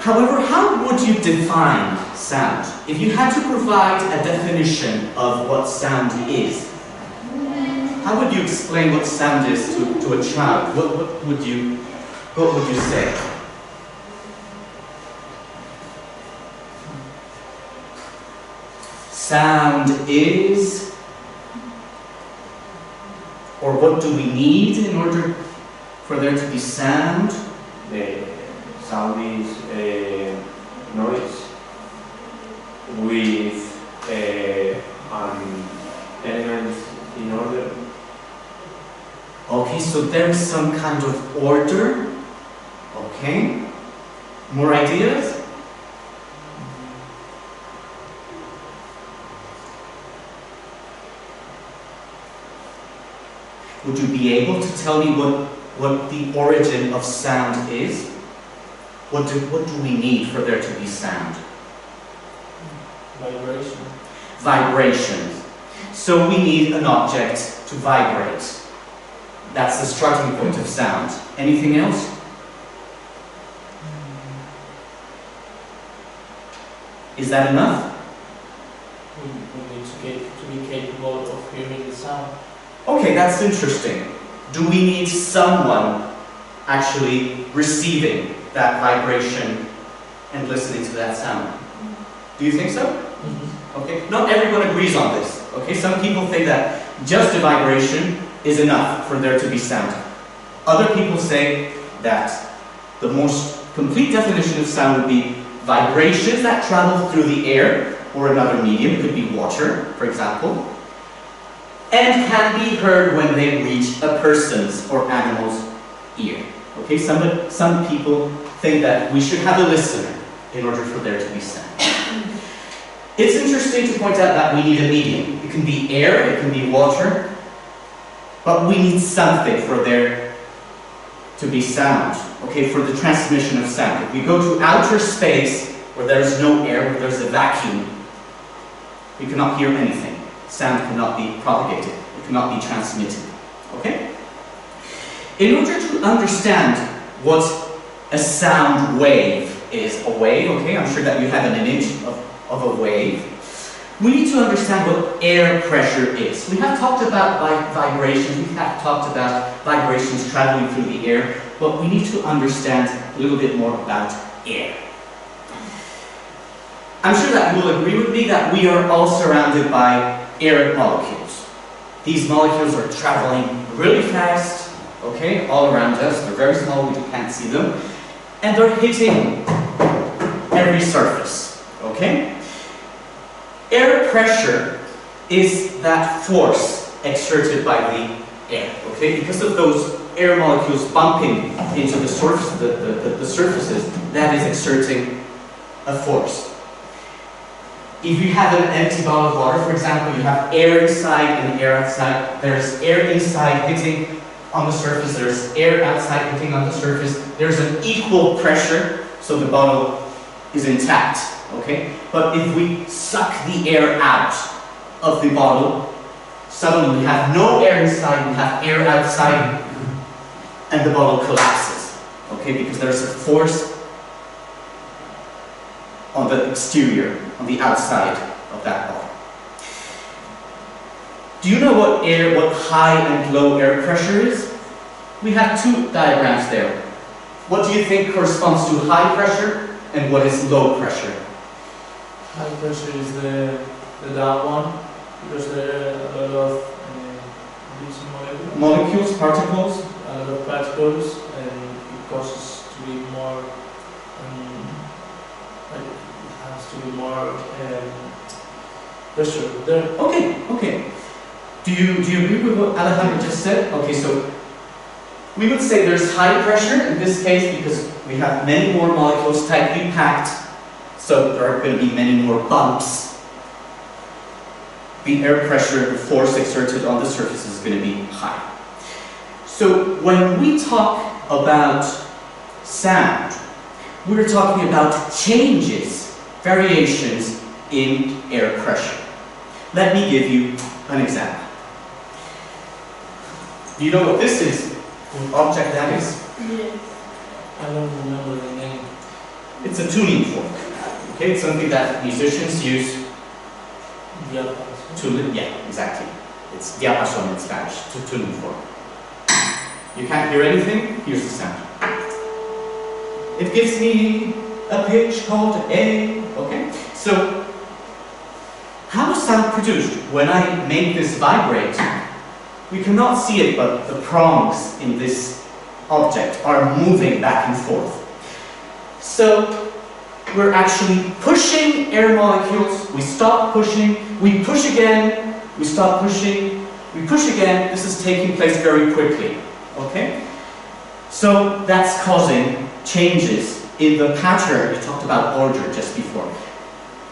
However, how would you define sound? If you had to provide a definition of what sound is, how would you explain what sound is to a child? What would you say? Sound is, or what do we need in order for there to be sound? Sound is noise with an element in order. Okay, so there is some kind of order. Okay. More ideas? Would you be able to tell me what the origin of sound is? What do we need for there to be sound? Vibration. Vibrations. So we need an object to vibrate. That's the starting point of sound. Anything else? Is that enough? We need to be capable of hearing the sound. Okay, that's interesting. Do we need someone actually receiving that vibration and listening to that sound? Do you think so? Mm-hmm. Okay, not everyone agrees on this. Okay, some people think that just a vibration is enough for there to be sound. Other people say that the most complete definition of sound would be vibrations that travel through the air or another medium, it could be water, for example, and can be heard when they reach a person's or animal's ear. Okay, some people think that we should have a listener in order for there to be sound. It's interesting to point out that we need a medium. It can be air, it can be water, but we need something for there to be sound, okay, for the transmission of sound. If we go to outer space where there's no air, where there's a vacuum, we cannot hear anything. Sound cannot be propagated, it cannot be transmitted, okay? In order to understand what a sound wave is, a wave, okay, I'm sure that you have an image of a wave, we need to understand what air pressure is. We have talked about vibrations, we have talked about vibrations traveling through the air, but we need to understand a little bit more about air. I'm sure that you will agree with me that we are all surrounded by air molecules. These molecules are traveling really fast, okay, all around us. They're very small, we can't see them. And they're hitting every surface, okay? Air pressure is that force exerted by the air, okay? Because of those air molecules bumping into the surface, the surfaces, that is exerting a force. If you have an empty bottle of water, for example, you have air inside and air outside. There's air inside hitting on the surface, there's air outside hitting on the surface. There's an equal pressure, so the bottle is intact, okay? But if we suck the air out of the bottle, suddenly we have no air inside, we have air outside, and the bottle collapses, okay? Because there's a force on the exterior, on the outside of that bottle. Do you know what high and low air pressure is? We have two diagrams there. What do you think corresponds to high pressure and what is low pressure? High pressure is the down one, because there are a lot of these molecules, particles, a lot of particles, and it causes to be more. It has to be more pressure there. Okay. Do you agree with what Alejandro just said? Okay, so we would say there's high pressure in this case because we have many more molecules tightly packed, so there are going to be many more bumps. The air pressure, the force exerted on the surface is going to be high. So when we talk about sound, we're talking about changes, variations in air pressure. Let me give you an example. Do you know what this is? What object that is? Yes. I don't remember the name. It's a tuning fork. Okay, it's something that musicians use to, yeah, exactly. It's diapason in Spanish, to tuning fork. You can't hear anything, here's the sound. It gives me a pitch called A, okay? So, how is sound produced? When I make this vibrate, we cannot see it, but the prongs in this object are moving back and forth. So, we're actually pushing air molecules, we stop pushing, we push again, we stop pushing, we push again. This is taking place very quickly, okay? So that's causing changes in the pattern. We talked about order just before.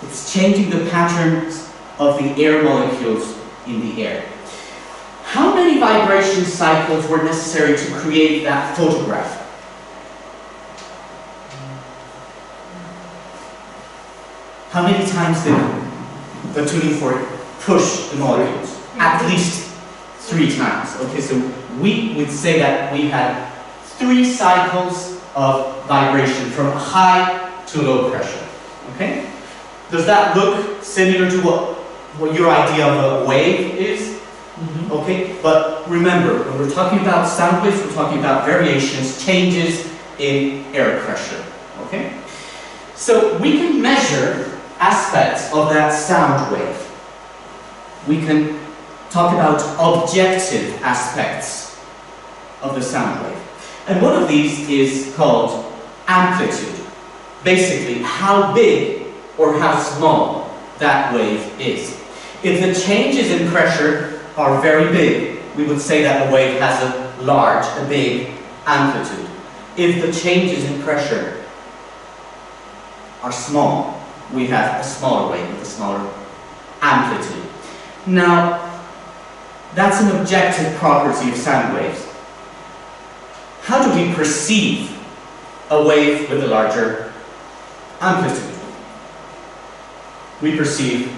It's changing the patterns of the air molecules in the air. How many vibration cycles were necessary to create that photograph? How many times did the tuning fork push the molecules? At least 3 times. Okay, so we would say that we had 3 cycles of vibration from high to low pressure. Okay? Does that look similar to what your idea of a wave is? Mm-hmm. Okay, but remember, when we're talking about sound waves, we're talking about variations, changes in air pressure. Okay? So we can measure aspects of that sound wave. We can talk about objective aspects of the sound wave. And one of these is called amplitude. Basically, how big or how small that wave is. If the changes in pressure are very big, we would say that the wave has a big amplitude. If the changes in pressure are small, we have a smaller wave with a smaller amplitude. Now, that's an objective property of sound waves. How do we perceive a wave with a larger amplitude? We perceive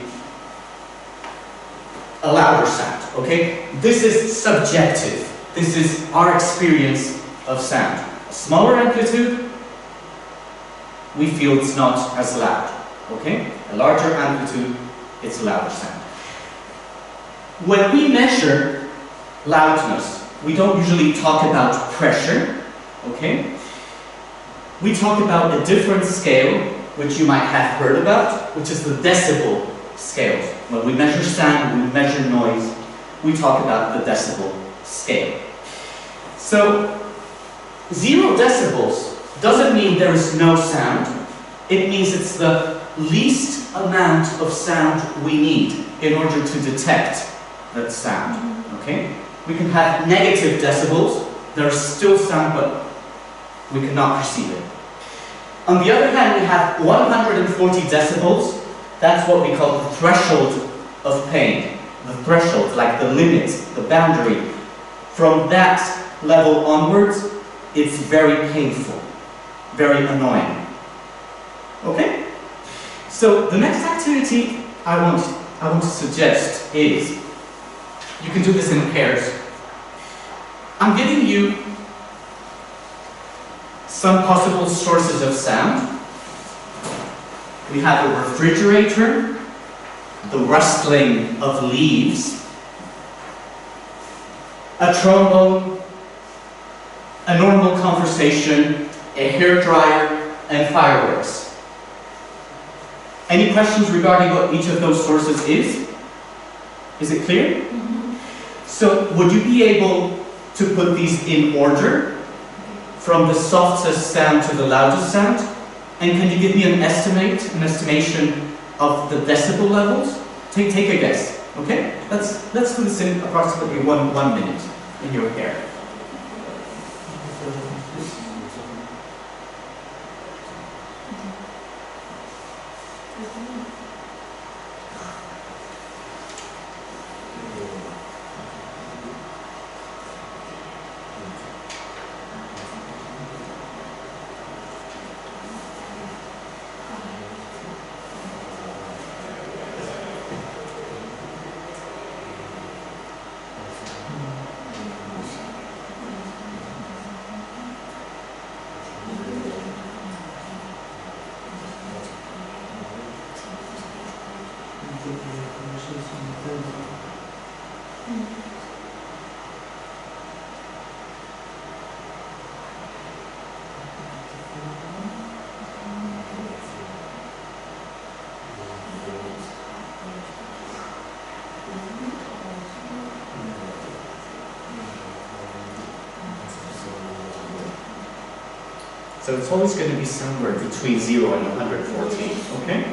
a louder sound, okay? This is subjective. This is our experience of sound. A smaller amplitude, we feel it's not as loud, okay? A larger amplitude, it's a louder sound. When we measure loudness, we don't usually talk about pressure, okay? We talk about a different scale, which you might have heard about, which is the decibel scale. When we measure sound, when we measure noise, we talk about the decibel scale. So, 0 decibels doesn't mean there is no sound. It means it's the least amount of sound we need in order to detect that sound, okay? We can have negative decibels, there's still sound, but we cannot perceive it. On the other hand, we have 140 decibels, that's what we call the threshold of pain. The threshold, like the limit, the boundary. From that level onwards, it's very painful, very annoying. Okay? So the next activity I want to suggest is, you can do this in pairs. I'm giving you some possible sources of sound. We have a refrigerator, the rustling of leaves, a trombone, a normal conversation, a hairdryer, and fireworks. Any questions regarding what each of those sources is? Is it clear? Mm-hmm. So, would you be able to put these in order, from the softest sound to the loudest sound? And can you give me an estimation of the decibel levels? Take a guess, okay? Let's do this in approximately one minute in your hair. So it's always going to be somewhere between 0 and 114, okay?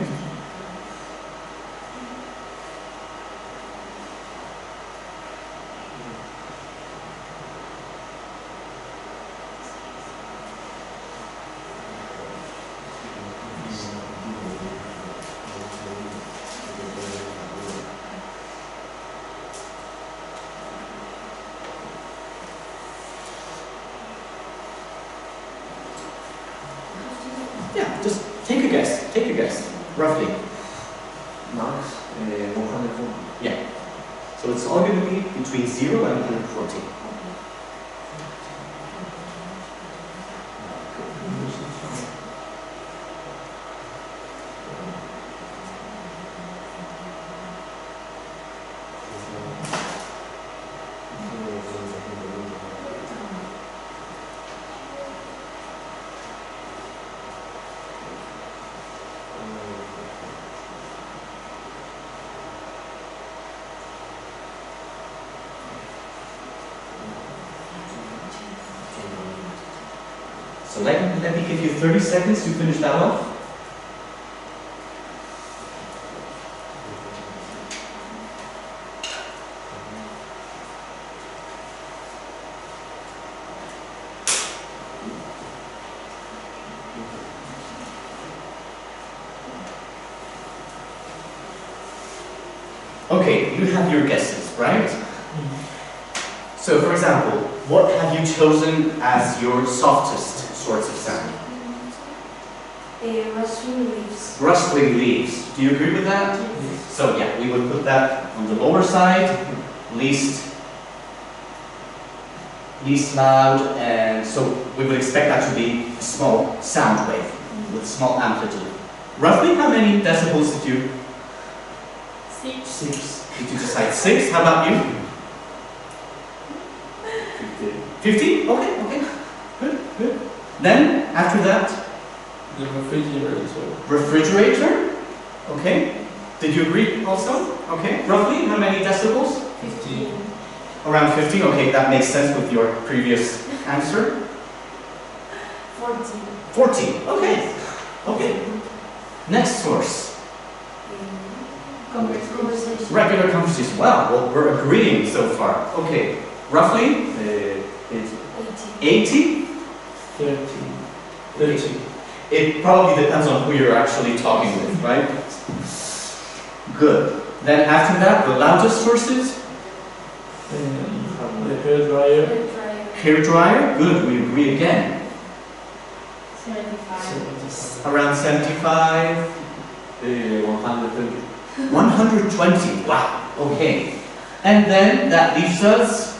Yeah, just take a guess, roughly. Max 140. Yeah. So it's all going to be between 0 and 114. So let me give you 30 seconds to finish that off. Okay, you have your guesses, right? So for example, what have you chosen as your softest sorts of sound? Rustling leaves. Rustling leaves. Do you agree with that? Yes. So yeah, we would put that on the lower side, least loud, and so we would expect that to be a small sound wave with small amplitude. Roughly how many decibels did you? 6. Did you decide 6? How about you? 50? Okay. Good. Then, after that? The refrigerator. Refrigerator? Okay. Did you agree also? Okay. Roughly how many decibels? 15. Around 15? Okay, that makes sense with your previous answer. 14. 14. Okay. Next source. Conversation. Regular conversation. Wow, well, we're agreeing so far. Okay. Roughly? 80? 30. It probably depends on who you're actually talking with, right? Good. Then after that, the loudest sources? The hairdryer. Hair dryer? Good, we agree again. 75. Around 75? 130. 120, wow, okay. And then that leaves us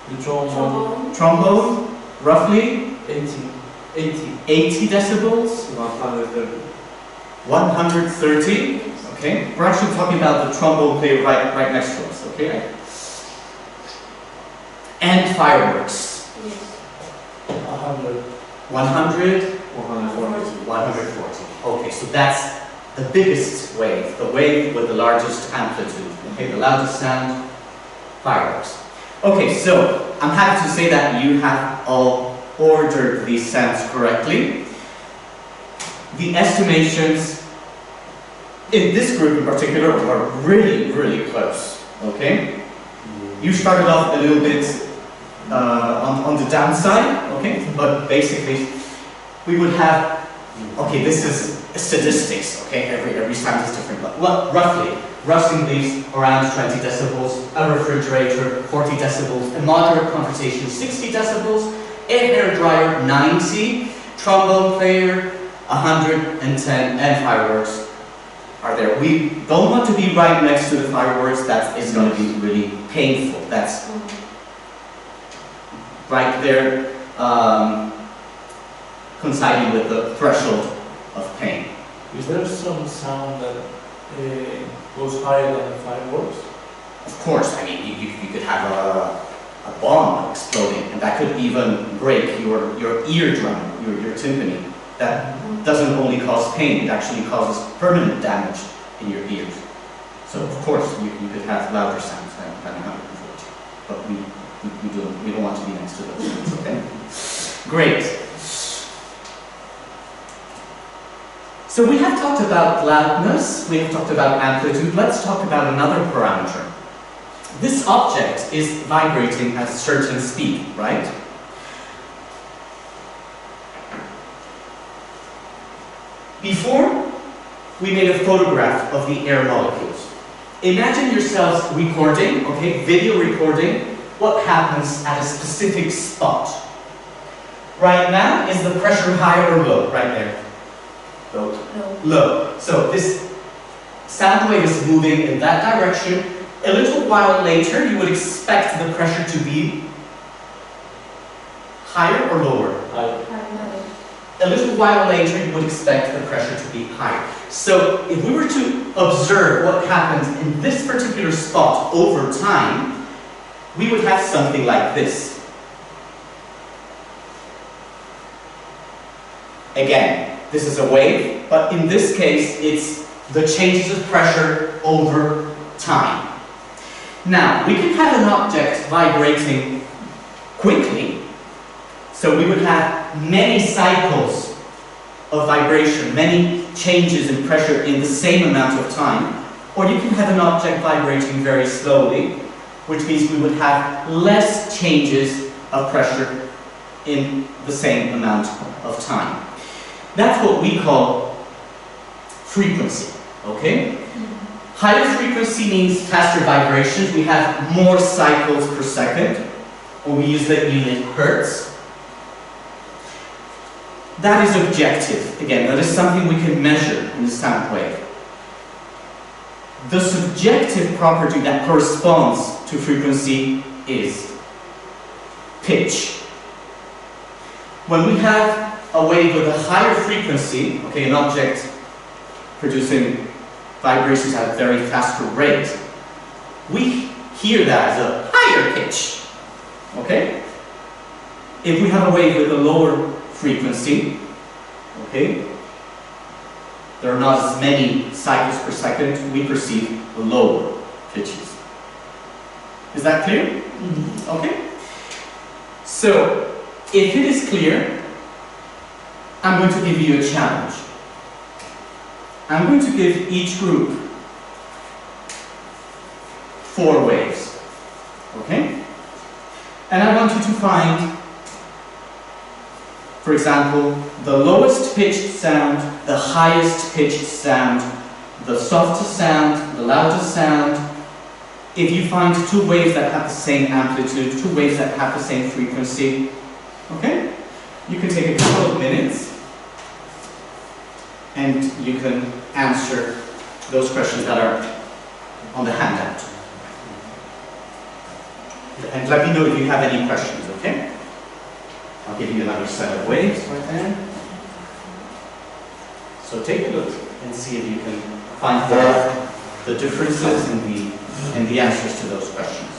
The trombone. trombone, roughly 80. decibels, 130. 130. Okay, we're actually talking about the trombone player right next to us, okay? And fireworks. Yes. 100. 100, 140. 140. Okay, so that's the biggest wave, the wave with the largest amplitude. Okay, the loudest sound, fireworks. Okay, so I'm happy to say that you have all ordered these sounds correctly. The estimations in this group in particular are really, really close. Okay, you started off a little bit on the downside. Okay, but basically we would have. Okay, this is statistics. Okay, every sound is different, but roughly. Rustling leaves around 20 decibels, a refrigerator 40 decibels, a moderate conversation 60 decibels, a hair dryer 90, trombone player 110, and fireworks are there. We don't want to be right next to the fireworks. That is going to be really painful. That's right there, coinciding with the threshold of pain. Is there some sound that goes higher than fireworks? Of course, I mean, you could have a bomb exploding, and that could even break your eardrum, your tympani. That doesn't only cause pain, it actually causes permanent damage in your ears. So of course, you could have louder sounds than 140, but we don't want to be next to those sounds, okay? Great. So we have talked about loudness, we have talked about amplitude. Let's talk about another parameter. This object is vibrating at a certain speed, right? Before, we made a photograph of the air molecules. Imagine yourselves recording, okay, video recording, what happens at a specific spot. Right now, is the pressure high or low? Right there. Low. Low. So this sound wave is moving in that direction. A little while later, you would expect the pressure to be higher or lower? High. A little while later, you would expect the pressure to be higher. So if we were to observe what happens in this particular spot over time, we would have something like this. Again, this is a wave, but in this case, it's the changes of pressure over time. Now, we can have an object vibrating quickly, so we would have many cycles of vibration, many changes in pressure in the same amount of time, or you can have an object vibrating very slowly, which means we would have less changes of pressure in the same amount of time. That's what we call frequency, okay? Higher frequency means faster vibrations. We have more cycles per second, or we use the unit hertz. That is objective. Again, that is something we can measure in the sound wave. The subjective property that corresponds to frequency is pitch. When we have a wave with a higher frequency, okay, an object producing vibrations at a very faster rate, we hear that as a higher pitch, okay? If we have a wave with a lower frequency, okay, there are not as many cycles per second, we perceive lower pitches. Is that clear? Mm-hmm. Okay. So, if it is clear, I'm going to give you a challenge. I'm going to give each group 4 waves, okay? And I want you to find, for example, the lowest pitched sound, the highest pitched sound, the softest sound, the loudest sound. If you find 2 waves that have the same amplitude, 2 waves that have the same frequency, okay? You can take a couple of minutes and you can answer those questions that are on the handout. And let me know if you have any questions, okay? I'll give you another set of waves right there. So take a look and see if you can find the differences in the answers to those questions.